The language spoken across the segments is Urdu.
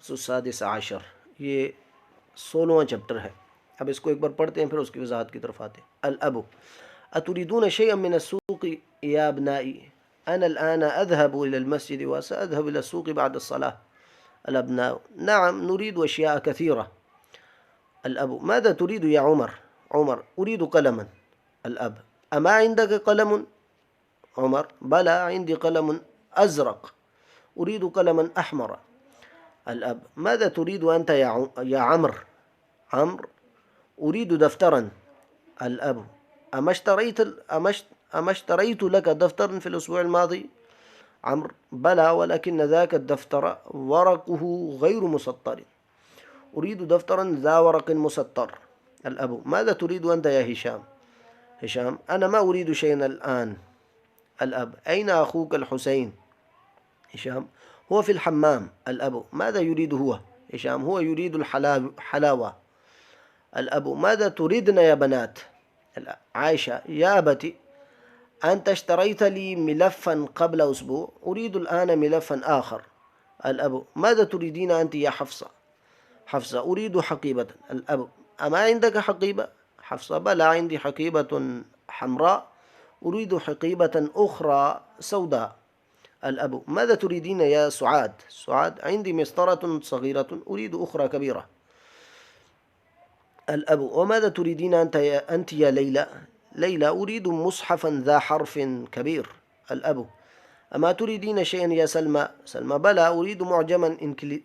السادس عشر، یہ 16واں چپٹر ہے۔ اب اس کو ایک بار پڑھتے ہیں پھر اس کی وضاحت کی طرف آتے ہیں۔ الأب أتريدون شيئا من السوق يا أبنائي؟ أنا الآن أذهب إلى المسجد وسأذهب إلى السوق بعد الصلاة. الأبناء نعم نريد أشياء كثيرة. الأب ماذا تريد يا عمر؟ عمر أريد قلما. الأب أما عندك قلم؟ عمر بلى عندي قلم أزرق، أريد قلما أحمر. الأب ماذا تريد أنت يا عمرو؟ عمرو أريد دفترا. الأب أما اشتريت لك دفترا في الأسبوع الماضي؟ عمرو بلى ولكن ذاك الدفتر ورقه غير مسطر، أريد دفترا ذا ورق مسطر. الأب ماذا تريد أنت يا هشام؟ هشام أنا ما أريد شيئا الآن. الأب أين أخوك الحسين؟ هشام هو في الحمام. الأب ماذا يريد هو؟ هشام هو يريد الحلاوة. الأب ماذا تريدن يا بنات؟ عائشة يا أبتي أنت اشتريت لي ملفا قبل أسبوع، أريد الآن ملفا آخر. الأب ماذا تريدين أنت يا حفصة؟ حفصة أريد حقيبة. الأب أما عندك حقيبة؟ حفصة بلى عندي حقيبة حمراء، أريد حقيبة أخرى سوداء. الأب ماذا تريدين يا سعاد؟ سعاد عندي مسطرة صغيرة، أريد أخرى كبيرة. الأب وماذا تريدين أنت يا ليلى؟ ليلى أريد مصحفا ذا حرف كبير. الأب أما تريدين شيئا يا سلمى؟ سلمى بلى أريد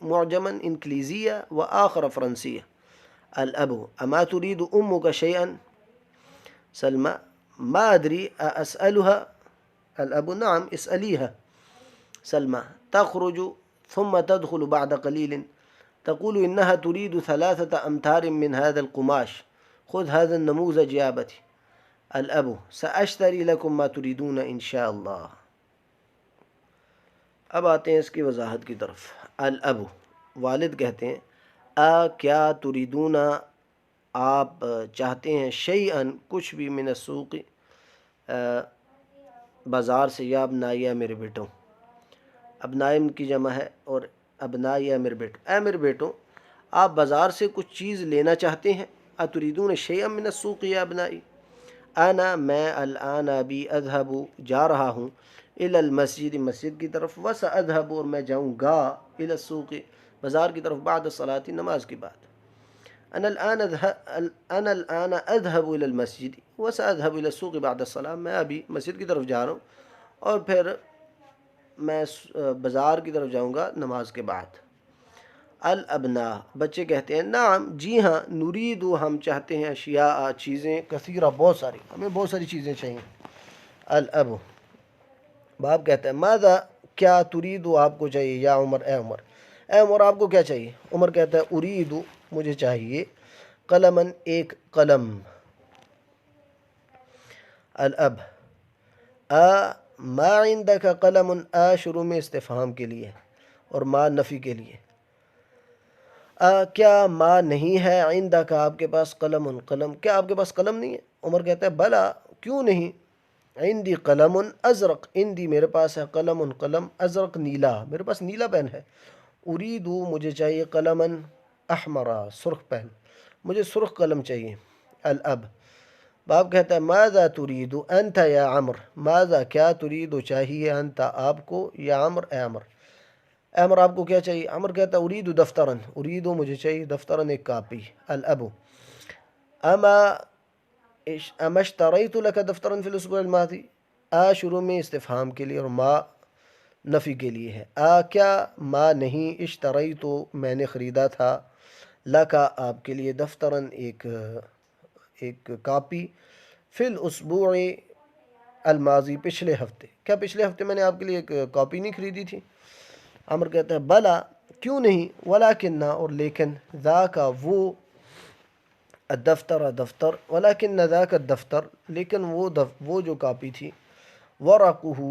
معجما إنجليزية وآخر فرنسية. الأب أما تريد أمك شيئا؟ سلمى ما أدري أسألها. الأب نعم اسأليها. سلمى تخرج ثم تدخل بعد قليل تقول إنها تريد 3 أمتار من هذا القماش، خذ هذا النموذج يا أبتي. الأب سأشتري لكم ما تريدون إن شاء الله. اب آتے ہیں اس کی وضاحت کی طرف۔ الأب والد کہتے ہیں کیا تريدون آپ چاہتے ہیں شیئن کچھ بھی من السوق بازار سے، یا ابنائی یا میرے بیٹوں۔ ابنائم کی جمع ہے اور ابنائی یا میرے بیٹوں، اے میرے بیٹوں آپ بازار سے کچھ چیز لینا چاہتے ہیں۔ اتريدون شيئا من السوق یا ابنائی؟ انا میں الان ابھی اذهب جا رہا ہوں الى المسجد مسجد کی طرف، وساذهب اور میں جاؤں گا الى السوق بازار کی طرف، بعد الصلاة نماز کے بعد۔ انا الان اذهب الى المسجد وساذهب الى السوق بعد الصلاة، میں ابھی مسجد کی طرف جا رہا ہوں اور پھر میں بازار کی طرف جاؤں گا نماز کے بعد۔ الابناء بچے کہتے ہیں نعم جی ہاں، نریدو ہم چاہتے ہیں، اشیاء چیزیں، کثیرہ بہت ساری، ہمیں بہت ساری چیزیں چاہیے۔ الاب باپ کہتا ہے ماذا کیا تریدو آپ کو چاہیے یا عمر، اے عمر، اے عمر آپ کو کیا چاہیے؟ عمر کہتا ہے اریدو مجھے چاہیے قلمن ایک قلم۔ الاب ما عندك قلم، شروع میں استفہام کے لیے اور ما نفی کے لیے۔ کیا ما نہیں ہے عندك آپ کے پاس قلم، قلم کیا آپ کے پاس قلم نہیں ہے؟ عمر کہتا ہے بلا کیوں نہیں، عندي قلم ازرق، عندي میرے پاس ہے قلم قلم ازرق نیلا، میرے پاس نیلا پین ہے۔ اریدو مجھے چاہیے قلمن احمرا سرخ پین، مجھے سرخ قلم چاہیے۔ الاب باپ کہتا ہے ماذا تريد انت یا عمر، ماذا کیا تريد چاہیے انت آپ کو، یا عمر اے عمر، اے عمر آپ کو کیا چاہیے؟ عمر کہتا ہے اریدو دفترن، اریدو مجھے چاہیے دفترن ایک کاپی۔ الاب اما اشتریت لك دفترا فی الاسبوع الماضی، شروع میں استفہام کے لیے اور ما نفی کے لیے ہے۔ کیا ما نہیں، اشتریتو میں نے خریدا تھا، لکا آپ کے لیے، دفترن ایک کاپی، فی الاسبوع الماضی پچھلے ہفتے، کیا پچھلے ہفتے میں نے آپ کے لیے ایک کاپی نہیں خریدی تھی؟ عمر کہتا ہے بلا کیوں نہیں، ولیکن اور لیکن، ذاک وہ، الدفتر دفتر، ولیکن ذاک الدفتر لیکن وہ جو کاپی تھی، ورقہ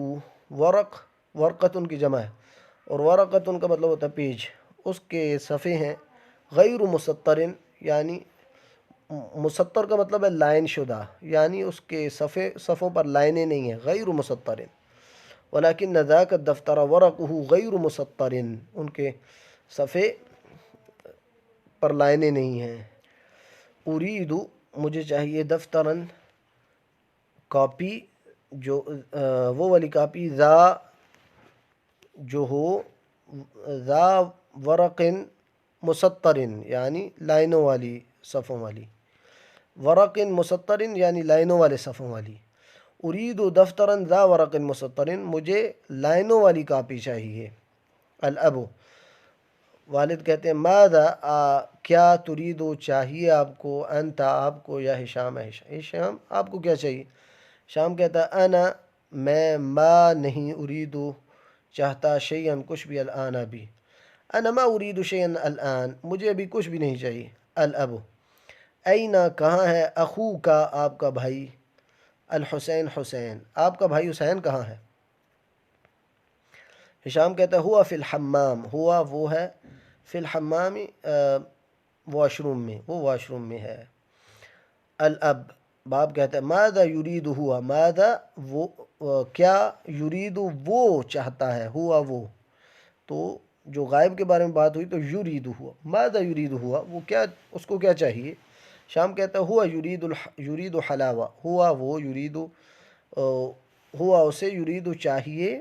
ورق، ورقتن کی جمع ہے اور ورقتن کا مطلب ہوتا ہے پیج، اس کے صفحے ہیں، غیر مسطرن یعنی مسطر کا مطلب ہے لائن شدہ، یعنی اس کے صفوں پر لائنیں نہیں ہیں، غیر مسطرن، ولیکن ذاک الدفتر ورقہ غیر مسطرن، ان کے صفحے پر لائنیں نہیں ہیں. اریدو مجھے چاہیے دفتراً کاپی جو وہ والی کاپی جو ہو ذا ورقن مسطرن یعنی لائنوں والی صفوں والی. ورقن مسطرن یعنی لائنوں والے صفوں والی. ارید دفتراً ذا ورقن مسطرن مجھے لائنوں والی کاپی چاہیے. الاب والد کہتے ہیں ماذا کیا تریدو چاہیے آپ کو انت آپ کو یا ہشام ہشام آپ کو کیا چاہیے. شام کہتا ہے انا میں ما نہیں اریدو چاہتا شیئن کچھ بھی الان ابھی. انا ما اريد شيئا الان مجھے ابھی کچھ بھی نہیں چاہیے. الاب اینا کہاں ہے اخو کا آپ کا بھائی. الحسین حسین آپ کا بھائی حسین کہاں ہے. ہشام کہتا ہے ہوا فی الحمام ہوا وہ ہے فی الحمام واش روم میں وہ واش روم میں ہے. الاب باپ کہتا ہے ماذا یرید ہوا ماذا وہ کیا یرید وہ چاہتا ہے ہوا وہ تو جو غائب کے بارے میں بات ہوئی تو یرید ہوا ماذا یرید ہوا وہ کیا اس کو کیا چاہیے. شام کہتا ہے ہوا یرید حلاوہ ہوا وہ یرید ہوا اسے یرید چاہیے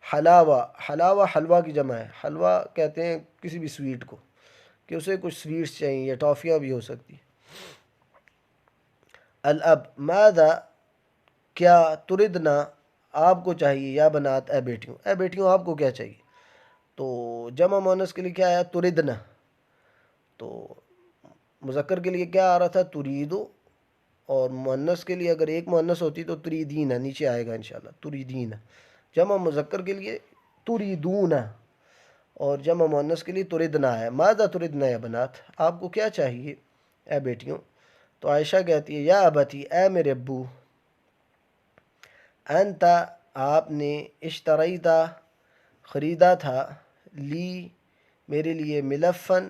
حلاوہ حلاوہ حلوہ کی جمع ہے. حلوہ کہتے ہیں کسی بھی سویٹ کو کہ اسے کچھ سویٹس چاہیے یا ٹافیاں بھی ہو سکتی. الاب ماذا کیا تردنا آپ کو چاہیے یا بنات اے بیٹیوں آپ کو کیا چاہیے. تو جمع مؤنث کے لیے کیا آیا تردنا. تو مذکر کے لیے کیا آ رہا تھا تریدو اور مؤنث کے لیے اگر ایک مؤنث ہوتی تو تریدین نیچے آئے گا انشاءاللہ تریدین. جمع مذکر کے لیے تریدون اور جمع مؤنث کے لیے تردنا ہے. ماذا تردنا یا بنات آپ کو کیا چاہیے اے بیٹیوں. تو عائشہ کہتی ہے یا ابتی اے میرے ابو انت آپ نے اشتریتا خریدا تھا لی میرے لیے ملفن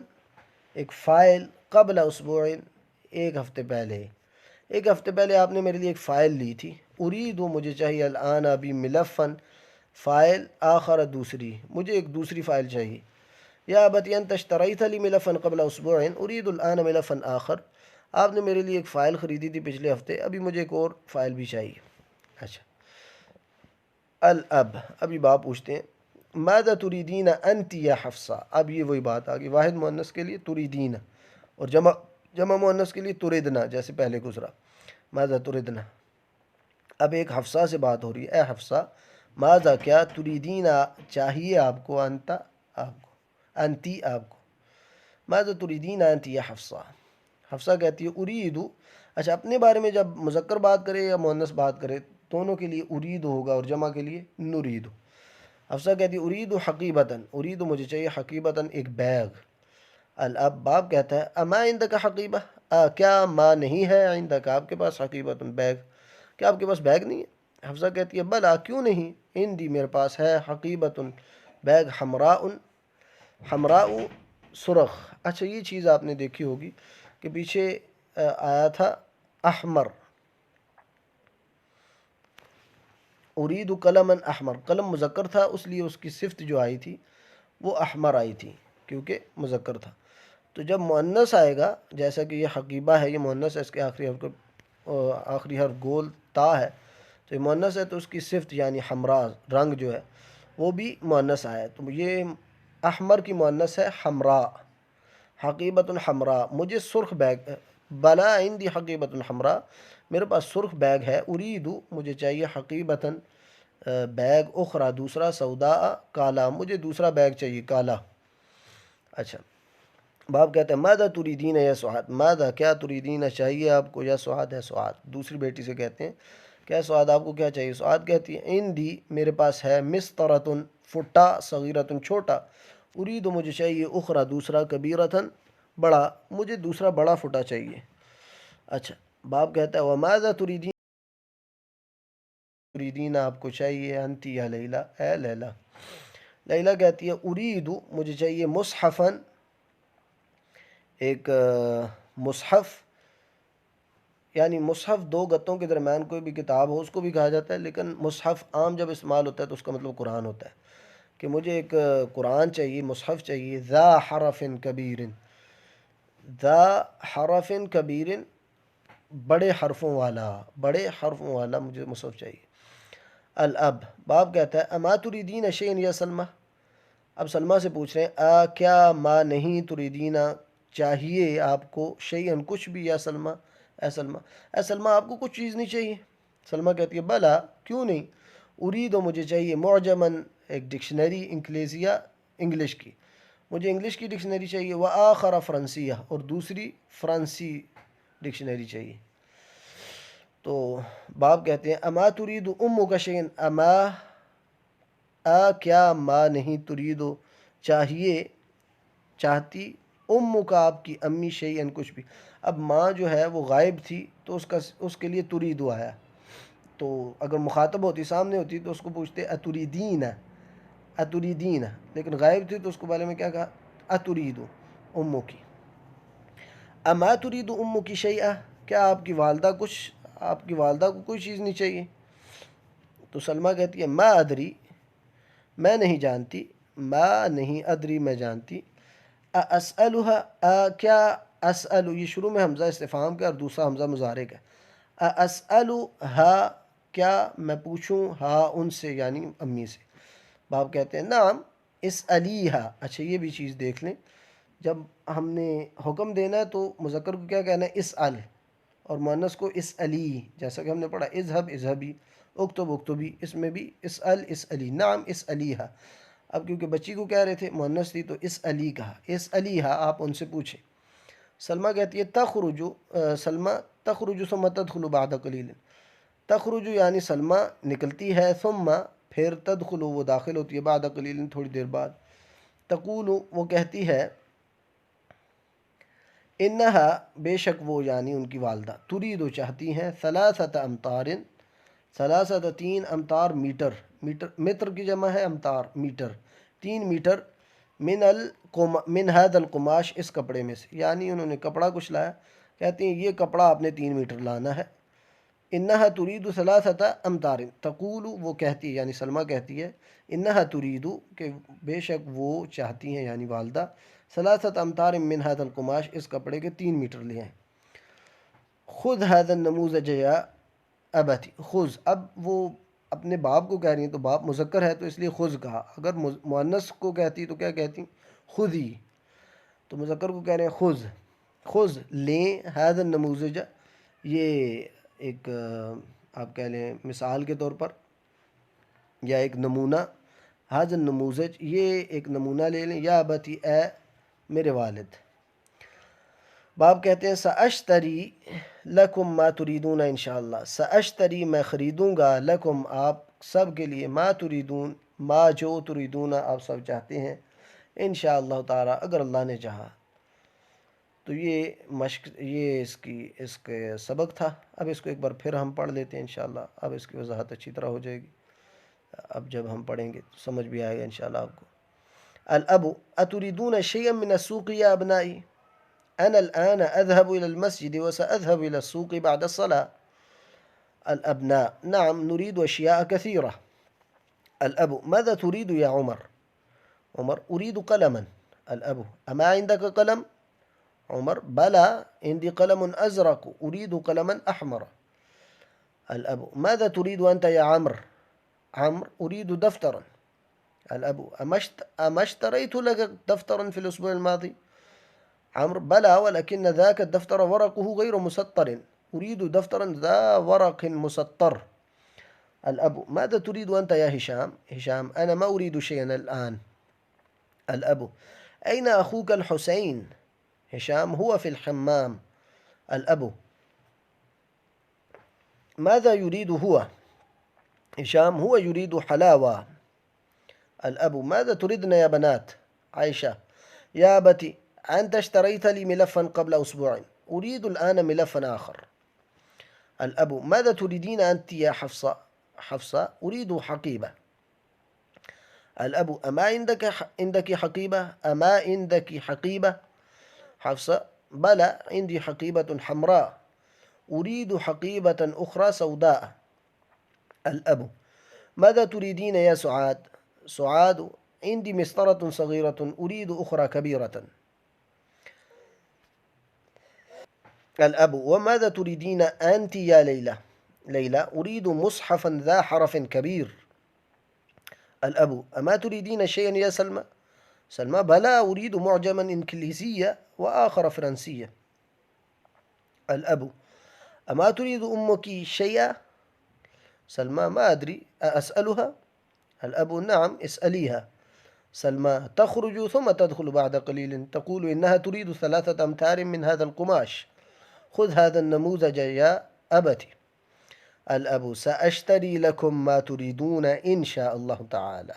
ایک فائل قبل اسبوع ایک ہفتے پہلے آپ نے میرے لیے ایک فائل لی تھی. اریدو مجھے چاہیے الان ابھی ملفن فائل آخر دوسری مجھے ایک دوسری فائل چاہیے. یا ابتی انت اشتریت لی ملفن قبل اسبوع ارید الان ملفن آخر آپ نے میرے لیے ایک فائل خریدی تھی پچھلے ہفتے ابھی مجھے ایک اور فائل بھی چاہیے. اچھا الاب ابھی باپ پوچھتے ہیں ماذا تریدین انت یا حفصہ. اب یہ وہی بات آ گئی واحد مؤنث کے لیے تریدین اور جمع مؤنث کے لیے تردنا جیسے پہلے گزرا ماذا تردنا. اب ایک حفصہ سے بات ہو رہی ہے اے حفصہ ماذا کیا تریدین چاہیے آپ کو انت آپ کو انتی آپ کو. ماذا تریدین انتی یا حفصہ. حفصہ کہتی ہے اریدو. اچھا اپنے بارے میں جب مذکر بات کرے یا مؤنث بات کرے دونوں کے لیے ارید ہوگا اور جمع کے لیے نرید. حفصہ کہتی ہے ارید حقیبتاً ارید مجھے چاہیے حقیبتاً ایک بیگ. الاب باپ کہتا ہے اما عندک حقیبہ کیا ماں نہیں ہے عندک آپ کے پاس حقیبتاً بیگ کیا آپ کے پاس بیگ نہیں ہے. حفصہ کہتی ہے بلا کیوں نہیں عندی میرے پاس ہے حقیبتاً بیگ حمراء سرخ. اچھا یہ چیز آپ نے دیکھی ہوگی کہ پیچھے آیا تھا احمر ارید قلما احمر قلم مذکر تھا اس لیے اس کی صفت جو آئی تھی وہ احمر آئی تھی کیونکہ مذکر تھا. تو جب مؤنث آئے گا جیسا کہ یہ حقیبہ ہے یہ مؤنث ہے اس کے آخری حرف گول تا ہے تو یہ مؤنث ہے تو اس کی صفت یعنی حمراء رنگ جو ہے وہ بھی مؤنث آیا. تو یہ احمر کی مؤنث ہے حمراء حقیبۃ حمراء مجھے سرخ بیگ بلا عندی حقیبۃ حمراء میرے پاس سرخ بیگ ہے. اریدو مجھے چاہیے حقیبتاً بیگ اخرى دوسرا سوداء کالا مجھے دوسرا بیگ چاہیے کالا. اچھا باپ کہتے ہیں ماذا تریدین یا سعاد ماذا کیا تریدین چاہیے آپ کو یا سعاد ہے سعاد دوسری بیٹی سے کہتے ہیں کیا سعاد آپ کو کیا چاہیے. سعاد کہتی ہے عندی میرے پاس ہے مسطرۃ فٹا صغیرۃ چھوٹا. اریدو مجھے چاہیے اخرى دوسرا کبیرۃ بڑا مجھے دوسرا بڑا فٹا چاہیے. اچھا باپ کہتا ہے وماذا تریدین آپ کو چاہیے انتی یا لیلا اے لیلا. لیلا کہتی ہے اریدو مجھے چاہیے مصحفاً ایک مصحف یعنی مصحف دو گتوں کے درمیان کوئی بھی کتاب ہو اس کو بھی کہا جاتا ہے لیکن مصحف عام جب استعمال ہوتا ہے تو اس کا مطلب قرآن ہوتا ہے کہ مجھے ایک قرآن چاہیے مصحف چاہیے ذا حرف کبیر ذا حرف کبیر، بڑے حرفوں والا، بڑے حرفوں والا مجھے مصحف چاہیے. الاب، باب کہتا ہے اما تریدین شیئن یا سلمہ. اب سلمہ سے پوچھ رہے ہیں کیا ما نہیں تریدینا چاہیے آپ کو شیئن کچھ بھی یا سلمہ، اے سلمہ، اے سلمہ آپ کو کچھ چیز نہیں چاہیے. سلمہ کہتی ہے بلا کیوں نہیں، ارید و مجھے چاہیے معجمن ایک ڈکشنری انگلیزیہ انگلش کی، مجھے انگلش کی ڈکشنری چاہیے، و آخر فرنسیہ اور دوسری فرانسی ڈکشنری چاہیے. تو باب کہتے ہیں اما ترید امک شیئن، اما کیا ماں نہیں ترید چاہیے چاہتی کا آپ کی امی شیئن کچھ بھی. اب ماں جو ہے وہ غائب تھی تو اس کے لیے تریدو آیا. تو اگر مخاطب ہوتی سامنے ہوتی تو اس کو پوچھتے اتریدین، اتریدین، لیکن غائب تھی تو اس کو بارے میں کیا کہا، اتریدو امو کی. اما تریدو امو کی شیئہ، کیا آپ کی والدہ کو کوئی چیز نہیں چاہیے. تو سلمہ کہتی ہے ما ادری، میں نہیں جانتی، ما نہیں ادری میں جانتی. اسألها، کیا اسأل، یہ شروع میں حمزہ استفہام کا اور دوسرا حمزہ مضارع کا. اسألها، کیا میں پوچھوں ہا ان سے یعنی امی سے. باب کہتے ہیں نعم اسألیہا. اچھا یہ بھی چیز دیکھ لیں، جب ہم نے حکم دینا ہے تو مذکر کو کیا کہنا ہے اسأل، اور مؤنث کو اسألی، جیسا کہ ہم نے پڑھا اذهب اذهبی، اکتب اکتبی، اس میں بھی اسأل اسألی. نعم اسألیہا، اب کیونکہ بچی کو کہہ رہے تھے مؤنث تھی تو اسألی کہا، اسألیہا آپ ان سے پوچھیں. سلمہ کہتی ہے تخرج، سلمہ تخرج ثم تدخل بعد قلیل، تخرج یعنی سلمہ نکلتی ہے، ثم پھر تدخل وہ داخل ہوتی ہے، بعد قلیل تھوڑی دیر بعد. تقول وہ کہتی ہے، انہا بے شک وہ یعنی ان کی والدہ، ترید چاہتی ہیں، ثلاثت امتار، ثلاثت تین، امتار میٹر، متر کی جمع ہے امتار میٹر، 3 میٹر، من هذا القماش اس کپڑے میں سے، یعنی انہوں نے کپڑا کچھ لایا، کہتے ہیں یہ کپڑا آپ نے 3 میٹر لانا ہے. انہا ترید ثلاثت امتار، تقول وہ کہتی ہے یعنی سلمہ کہتی ہے، انہا ترید کہ بے شک وہ چاہتی ہیں یعنی والدہ، ثلاثت امتار من هذا القماش اس کپڑے کے 3 میٹر لے آئیں. خذ هذا النموذج یا ابتی، خذ، اب وہ اپنے باپ کو کہہ رہی ہیں تو باپ مذکر ہے تو اس لیے خذ کہا. اگر مؤنث کو کہتی تو کیا کہتی، خذی. تو مذکر کو کہہ رہے ہیں خذ، خذ لیں، هذا النموذج یہ ایک آپ کہہ لیں مثال کے طور پر یا ایک نمونہ، هذا النموذج یہ ایک نمونہ لے لیں، یا ابتی اے میرے والد. باب کہتے ہیں سأشتری لکم ما تریدون انشاءاللہ، سأشتری میں خریدوں گا، لکم آپ سب کے لیے، ما تریدون ما جو تریدون آپ سب چاہتے ہیں، انشاءاللہ تعالی اگر اللہ نے چاہا. تو یہ مشق، یہ اس کے سبق تھا. اب اس کو ایک بار پھر ہم پڑھ لیتے ہیں انشاءاللہ، اب اس کی وضاحت اچھی طرح ہو جائے گی. اب جب ہم پڑھیں گے تو سمجھ بھی آئے گا انشاءاللہ آپ کو. الاب اتریدون شیئا من السوق یا ابنائی، أنا الآن أذهب إلى المسجد وسأذهب إلى السوق بعد الصلاة. الأبناء نعم نريد أشياء كثيرة. الأب ماذا تريد يا عمر؟ عمر أريد قلما. الأب أما عندك قلم؟ عمر بلى عندي قلم أزرق، أريد قلما أحمر. الأب ماذا تريد أنت يا عمرو؟ عمرو أريد دفترا. الأب أما اشتريت لك دفترا في الأسبوع الماضي؟ عمرو بلى ولكن ذاك الدفتر ورقه غير مسطر، أريد دفترا ذا ورق مسطر. الأب ماذا تريد أنت يا هشام؟ هشام أنا ما أريد شيئا الآن. الأب أين أخوك الحسين؟ هشام هو في الحمام. الأب ماذا يريد هو؟ هشام هو يريد حلاوة. الأب ماذا تريدن يا بنات؟ عائشة يا أبتي أنت اشتريت لي ملفا قبل أسبوع، أريد الآن ملفا آخر. الأب ماذا تريدين أنت يا حفصة؟ حفصة أريد حقيبة. الأب أما عندك حقيبة؟ أما عندك حقيبة؟ حفصة بلى عندي حقيبة حمراء، أريد حقيبة أخرى سوداء. الأب ماذا تريدين يا سعاد؟ سعاد عندي مسطرة صغيرة أريد أخرى كبيرة. الأب: وماذا تريدين أنت يا ليلى؟ ليلى: أريد مصحفا ذا حرف كبير. الأب: أما تريدين شيئا يا سلمى؟ سلمى: بلى، أريد معجما إنجليزية وآخر فرنسية. الأب: أما تريد أمك شيئا؟ سلمى: ما أدري، أسألها؟ الأب: نعم، اسأليها. سلمى تخرج ثم تدخل بعد قليل تقول إنها تريد 3 أمتار من هذا القماش، خذ هذا النموذج يا أبتي. الأب: سأشتري لكم ما تريدون إن شاء الله تعالى.